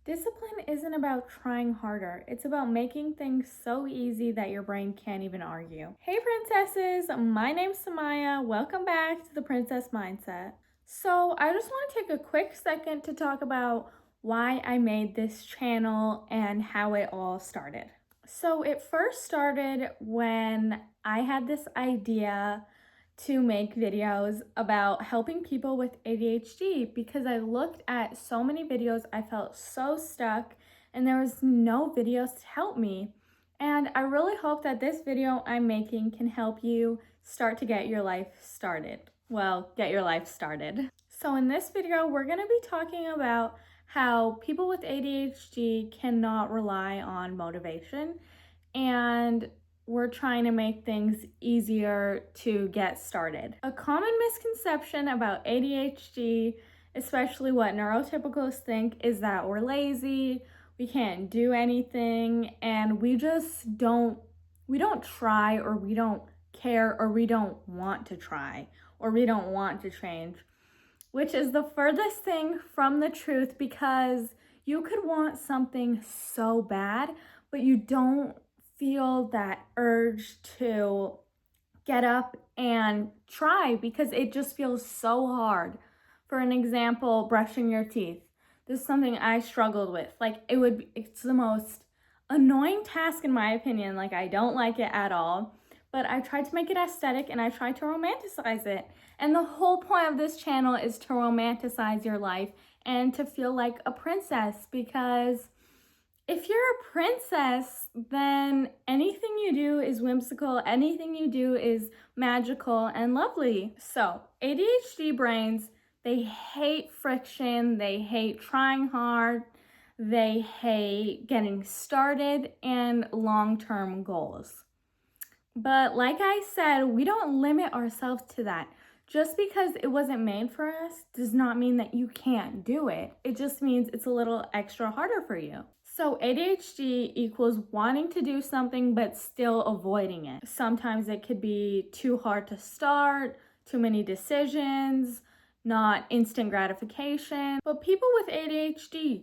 Discipline isn't about trying harder. It's about making things so easy that your brain can't even argue. Hey princesses, my name's Samaya. Welcome back to the Princess Mindset. So I just want to take a quick second to talk about why I made this channel and how it all started. So it first started when I had this idea to make videos about helping people with ADHD because I looked at so many videos, I felt so stuck and there was no videos to help me. And I really hope that this video I'm making can help you start to get your life started. Well, get your life started. So in this video, we're gonna be talking about how people with ADHD cannot rely on motivation, and we're trying to make things easier to get started. A common misconception about ADHD, especially what neurotypicals think, is that we're lazy, we can't do anything, and we don't try, or we don't care, or we don't want to try, or we don't want to change, which is the furthest thing from the truth, because you could want something so bad, but you don't feel that urge to get up and try because it just feels so hard. For an example, brushing your teeth. This is something I struggled with. It's the most annoying task in my opinion. Like, I don't like it at all, but I tried to make it aesthetic and I tried to romanticize it. And the whole point of this channel is to romanticize your life and to feel like a princess, because if you're a princess, then anything you do is whimsical, anything you do is magical and lovely. So, ADHD brains, they hate friction, they hate trying hard, they hate getting started, and long-term goals. But like I said, we don't limit ourselves to that. Just because it wasn't made for us does not mean that you can't do it. It just means it's a little extra harder for you. So ADHD equals wanting to do something but still avoiding it. Sometimes it could be too hard to start, too many decisions, not instant gratification. But people with ADHD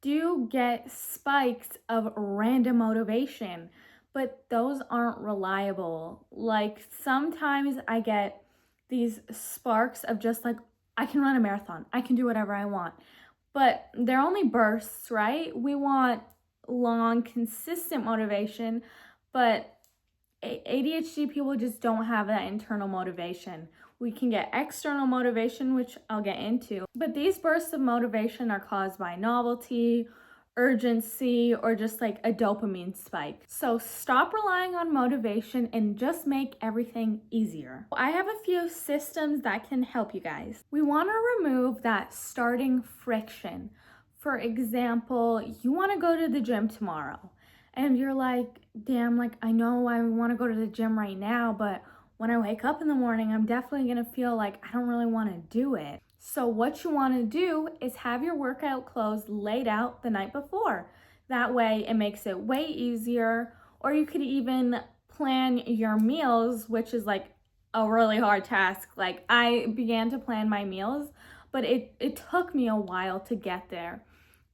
do get spikes of random motivation, but those aren't reliable. Like, sometimes I get these sparks of just like, I can run a marathon, I can do whatever I want. But they're only bursts, right? We want long, consistent motivation, but ADHD people just don't have that internal motivation. We can get external motivation, which I'll get into, but these bursts of motivation are caused by novelty, urgency, or just like a dopamine spike. So stop relying on motivation and just make everything easier. I have a few systems that can help you guys. We want to remove that starting friction. For example, you want to go to the gym tomorrow and you're like, damn, like, I know I want to go to the gym right now, but when I wake up in the morning, I'm definitely going to feel like I don't really want to do it. So what you want to do is have your workout clothes laid out the night before. That way it makes it way easier. Or you could even plan your meals, which is like a really hard task. Like, I began to plan my meals, but it took me a while to get there.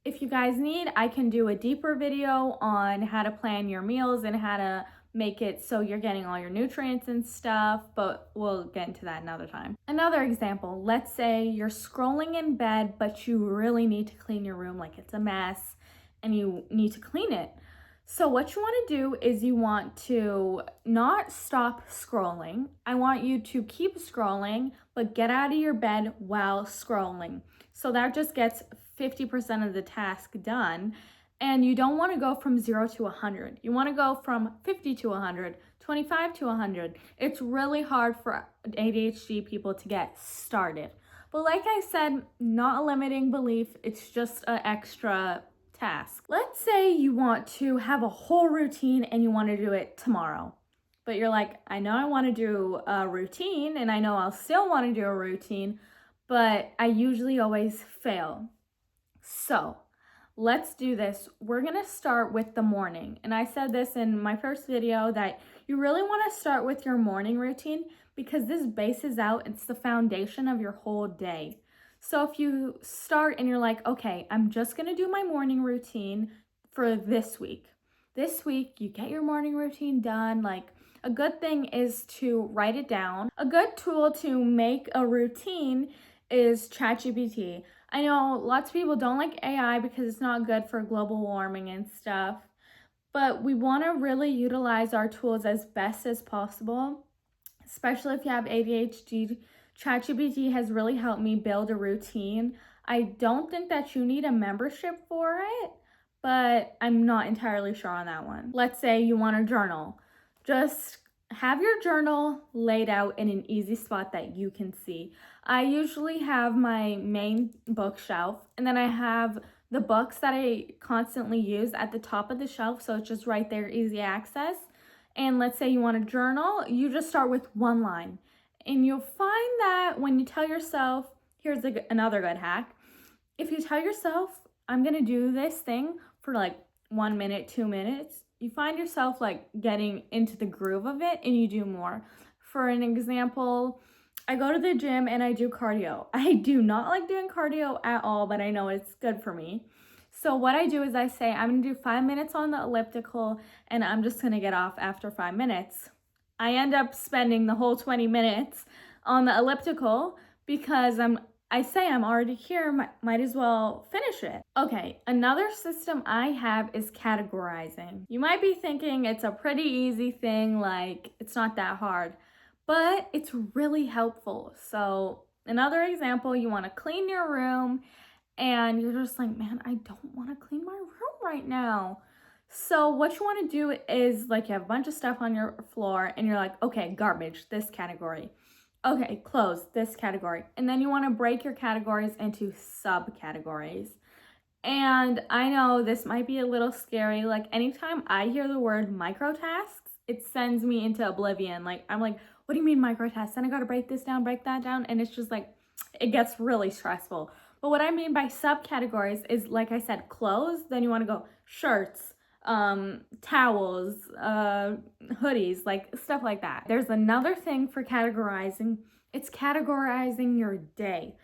If you guys need, I can do a deeper video on how to plan your meals and how to make it so you're getting all your nutrients and stuff, but we'll get into that another time. Another example, let's say you're scrolling in bed, but you really need to clean your room, like it's a mess and you need to clean it. So what you want to do is you want to not stop scrolling. I want you to keep scrolling, but get out of your bed while scrolling. So that just gets 50% of the task done. And you don't want to go from 0 to 100. You want to go from 50 to 100, 25 to 100. It's really hard for ADHD people to get started. But like I said, not a limiting belief. It's just an extra task. Let's say you want to have a whole routine and you want to do it tomorrow. But you're like, I know I want to do a routine and I know I'll still want to do a routine, but I usually always fail. So let's do this. We're gonna start with the morning. And I said this in my first video that you really wanna start with your morning routine because this bases out, it's the foundation of your whole day. So if you start and you're like, okay, I'm just gonna do my morning routine for this week. This week, you get your morning routine done. Like, a good thing is to write it down. A good tool to make a routine is ChatGPT. I know lots of people don't like AI because it's not good for global warming and stuff, but we want to really utilize our tools as best as possible, especially if you have ADHD. ChatGPT has really helped me build a routine. I don't think that you need a membership for it, but I'm not entirely sure on that one. Let's say you want to journal. Just have your journal laid out in an easy spot that you can see. I usually have my main bookshelf, and then I have the books that I constantly use at the top of the shelf, so it's just right there, easy access. And let's say you want to journal, you just start with one line. And you'll find that when you tell yourself, here's another good hack. If you tell yourself, I'm going to do this thing for like 1 minute, 2 minutes, you find yourself like getting into the groove of it and you do more. For an example, I go to the gym and I do cardio. I do not like doing cardio at all, but I know it's good for me. So what I do is I say, I'm gonna do 5 minutes on the elliptical and I'm just gonna get off after 5 minutes. I end up spending the whole 20 minutes on the elliptical because I say I'm already here, might as well finish it. Okay, another system I have is categorizing. You might be thinking it's a pretty easy thing, like it's not that hard, but it's really helpful. So another example, you wanna clean your room and you're just like, man, I don't wanna clean my room right now. So what you wanna do is like you have a bunch of stuff on your floor and you're like, okay, garbage, this category. Okay, clothes, this category. And then you wanna break your categories into subcategories. And I know this might be a little scary. Like anytime I hear the word microtasks, it sends me into oblivion. Like I'm like, what do you mean microtasks? Then I gotta break this down, break that down. And it's just like, it gets really stressful. But what I mean by subcategories is, like I said, clothes. Then you wanna go shirts, towels, hoodies, like stuff like that. There's another thing for categorizing. It's categorizing your day.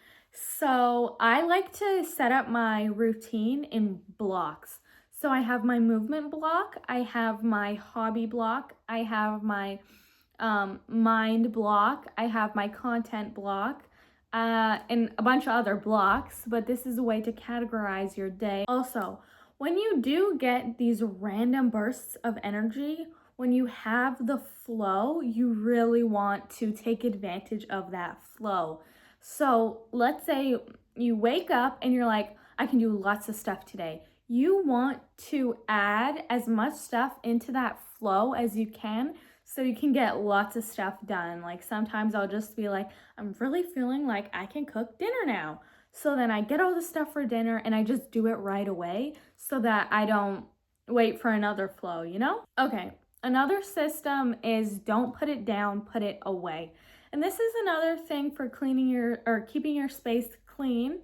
So I like to set up my routine in blocks. So I have my movement block, I have my hobby block, I have my mind block, I have my content block, and a bunch of other blocks, but this is a way to categorize your day. Also, when you do get these random bursts of energy, when you have the flow, you really want to take advantage of that flow. So let's say you wake up and you're like, I can do lots of stuff today. You want to add as much stuff into that flow as you can so you can get lots of stuff done. Like sometimes I'll just be like, I'm really feeling like I can cook dinner now. So then I get all the stuff for dinner and I just do it right away so that I don't wait for another flow, you know? Okay, another system is don't put it down, put it away. And this is another thing for cleaning your or keeping your space clean.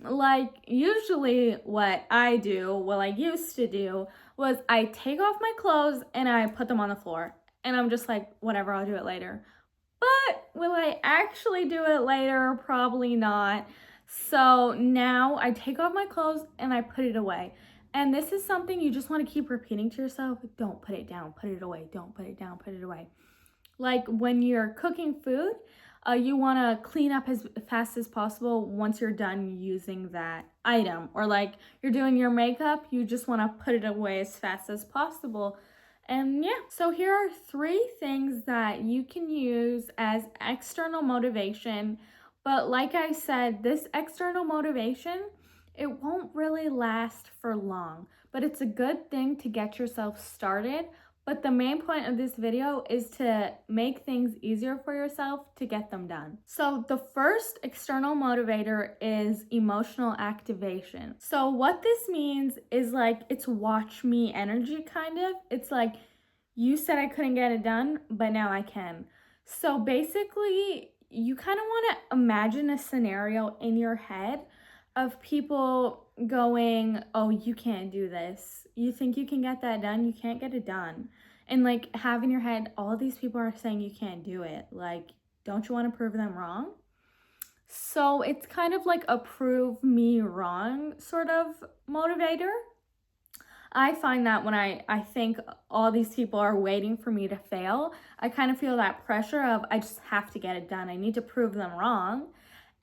Like usually what I used to do was I take off my clothes and I put them on the floor. And I'm just like, whatever, I'll do it later. But will I actually do it later? Probably not. So now I take off my clothes and I put it away. And this is something you just want to keep repeating to yourself. Don't put it down, put it away. Don't put it down, put it away. Like when you're cooking food, you want to clean up as fast as possible once you're done using that item. Or like you're doing your makeup, you just want to put it away as fast as possible. And yeah, so here are 3 things that you can use as external motivation. But like I said, this external motivation, it won't really last for long, but it's a good thing to get yourself started. But the main point of this video is to make things easier for yourself to get them done. So the first external motivator is emotional activation. So what this means is like it's watch me energy kind of. It's like you said I couldn't get it done, but now I can. So basically, you kind of want to imagine a scenario in your head of people going, oh, you can't do this. You think you can get that done? You can't get it done. And like have in your head, all these people are saying you can't do it. Like, don't you want to prove them wrong? So it's kind of like a prove me wrong sort of motivator. I find that when I think all these people are waiting for me to fail, I kind of feel that pressure of I just have to get it done. I need to prove them wrong.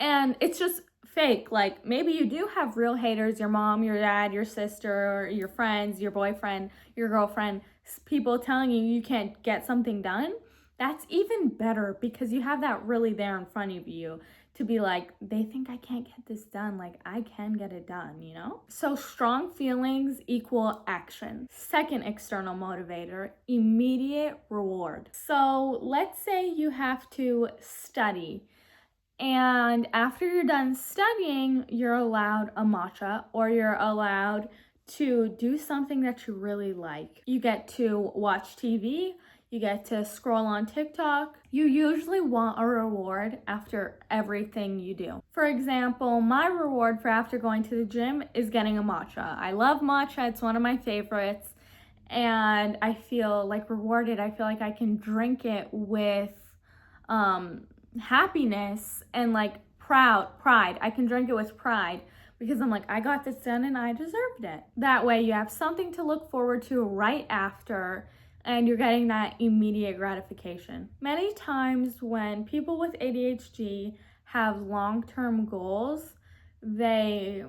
And it's just fake. Like maybe you do have real haters, your mom, your dad, your sister, your friends, your boyfriend, your girlfriend, people telling you you can't get something done. That's even better because you have that really there in front of you to be like, they think I can't get this done. Like, I can get it done, you know? So, strong feelings equal action. Second external motivator, immediate reward. So, let's say you have to study. And after you're done studying, you're allowed a matcha or you're allowed to do something that you really like. You get to watch TV, you get to scroll on TikTok. You usually want a reward after everything you do. For example, my reward for after going to the gym is getting a matcha. I love matcha, it's one of my favorites. And I feel like rewarded. I feel like I can drink it with happiness and like pride. I can drink it with pride because I'm like, I got this done and I deserved it. That way you have something to look forward to right after and you're getting that immediate gratification. Many times when people with ADHD have long-term goals, they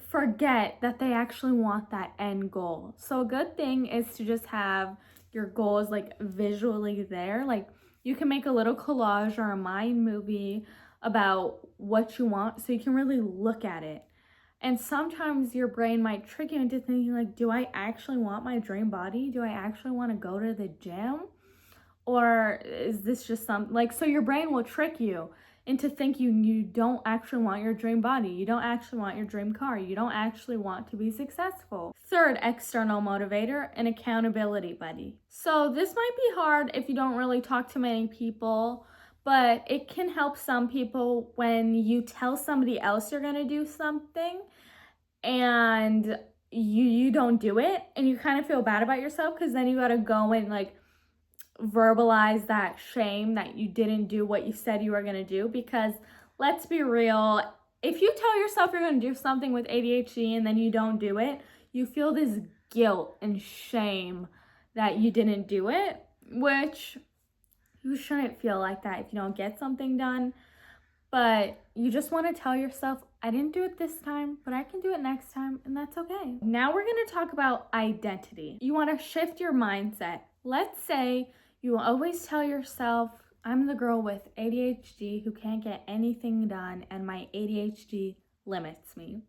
forget that they actually want that end goal. So a good thing is to just have your goals like visually there. Like you can make a little collage or a mind movie about what you want so you can really look at it. And sometimes your brain might trick you into thinking like, do I actually want my dream body? Do I actually want to go to the gym? Or is this just so your brain will trick you into thinking you don't actually want your dream body, you don't actually want your dream car, you don't actually want to be successful. Third external motivator, an accountability buddy. So this might be hard if you don't really talk to many people, but it can help some people when you tell somebody else you're going to do something and you don't do it and you kind of feel bad about yourself because then you got to go and like verbalize that shame that you didn't do what you said you were going to do. Because let's be real, if you tell yourself you're going to do something with ADHD and then you don't do it, you feel this guilt and shame that you didn't do it, which you shouldn't feel like that if you don't get something done. But you just want to tell yourself, I didn't do it this time, but I can do it next time, and that's okay. Now we're going to talk about identity. You want to shift your mindset. Let's say you always tell yourself, I'm the girl with ADHD who can't get anything done, and my ADHD limits me.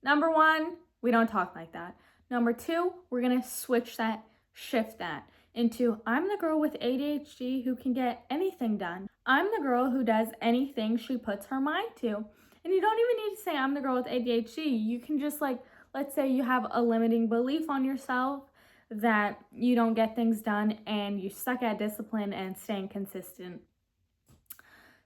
Number one, we don't talk like that. Number two, we're going to shift that into I'm the girl with ADHD who can get anything done. I'm the girl who does anything she puts her mind to. And you don't even need to say I'm the girl with ADHD. You can just let's say you have a limiting belief on yourself that you don't get things done and you suck at discipline and staying consistent.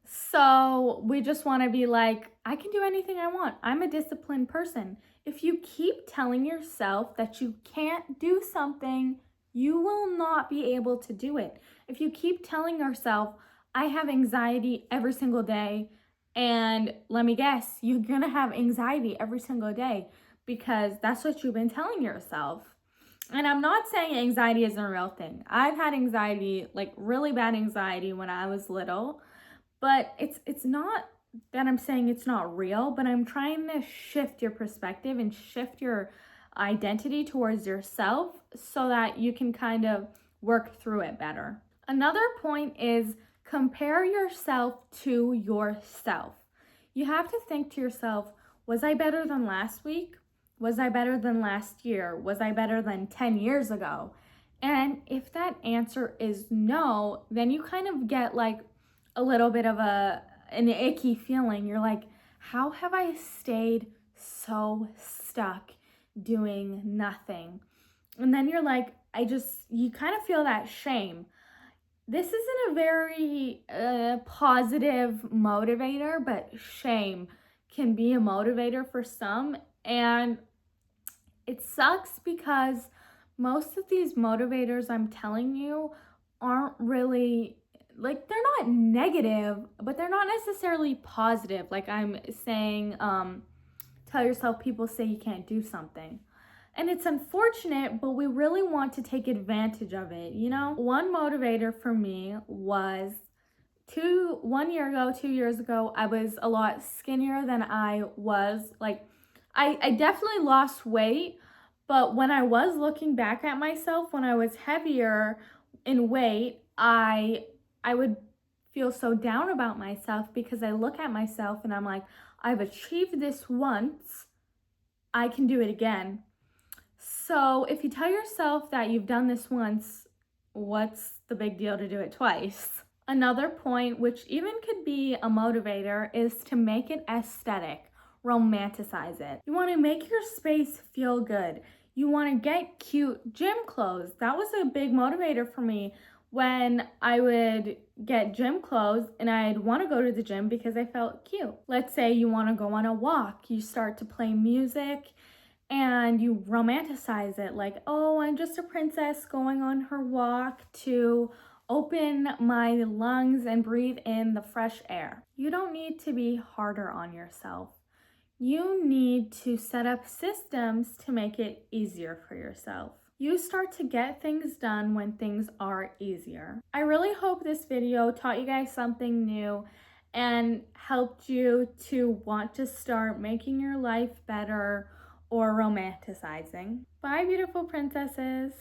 So we just want to be like, I can do anything I want. I'm a disciplined person. If you keep telling yourself that you can't do something, you will not be able to do it. If you keep telling yourself, I have anxiety every single day, and let me guess, you're going to have anxiety every single day because that's what you've been telling yourself. And I'm not saying anxiety isn't a real thing. I've had anxiety, like really bad anxiety when I was little, but it's not that I'm saying it's not real, but I'm trying to shift your perspective and shift your identity towards yourself so that you can kind of work through it better. Another point is compare yourself to yourself. You have to think to yourself, was I better than last week? Was I better than last year? Was I better than 10 years ago? And if that answer is no, then you kind of get like a little bit of an icky feeling. You're like, how have I stayed so stuck doing nothing? And then you're like, you kind of feel that shame. This isn't a very positive motivator, but shame can be a motivator for some. And it sucks because most of these motivators I'm telling you aren't really like, they're not negative, but they're not necessarily positive. Like I'm saying, tell yourself people say you can't do something. And it's unfortunate, but we really want to take advantage of it, you know? One motivator for me was 1 year ago, 2 years ago, I was a lot skinnier than I was. Like, I definitely lost weight, but when I was looking back at myself, when I was heavier in weight, I would feel so down about myself because I look at myself and I'm like, I've achieved this once, I can do it again. So if you tell yourself that you've done this once, what's the big deal to do it twice? Another point, which even could be a motivator, is to make it aesthetic, romanticize it. You want to make your space feel good. You want to get cute gym clothes. That was a big motivator for me when I would get gym clothes and I'd want to go to the gym because I felt cute. Let's say you want to go on a walk, you start to play music and you romanticize it like, oh, I'm just a princess going on her walk to open my lungs and breathe in the fresh air. You don't need to be harder on yourself. You need to set up systems to make it easier for yourself. You start to get things done when things are easier. I really hope this video taught you guys something new and helped you to want to start making your life better or romanticizing. Bye, beautiful princesses.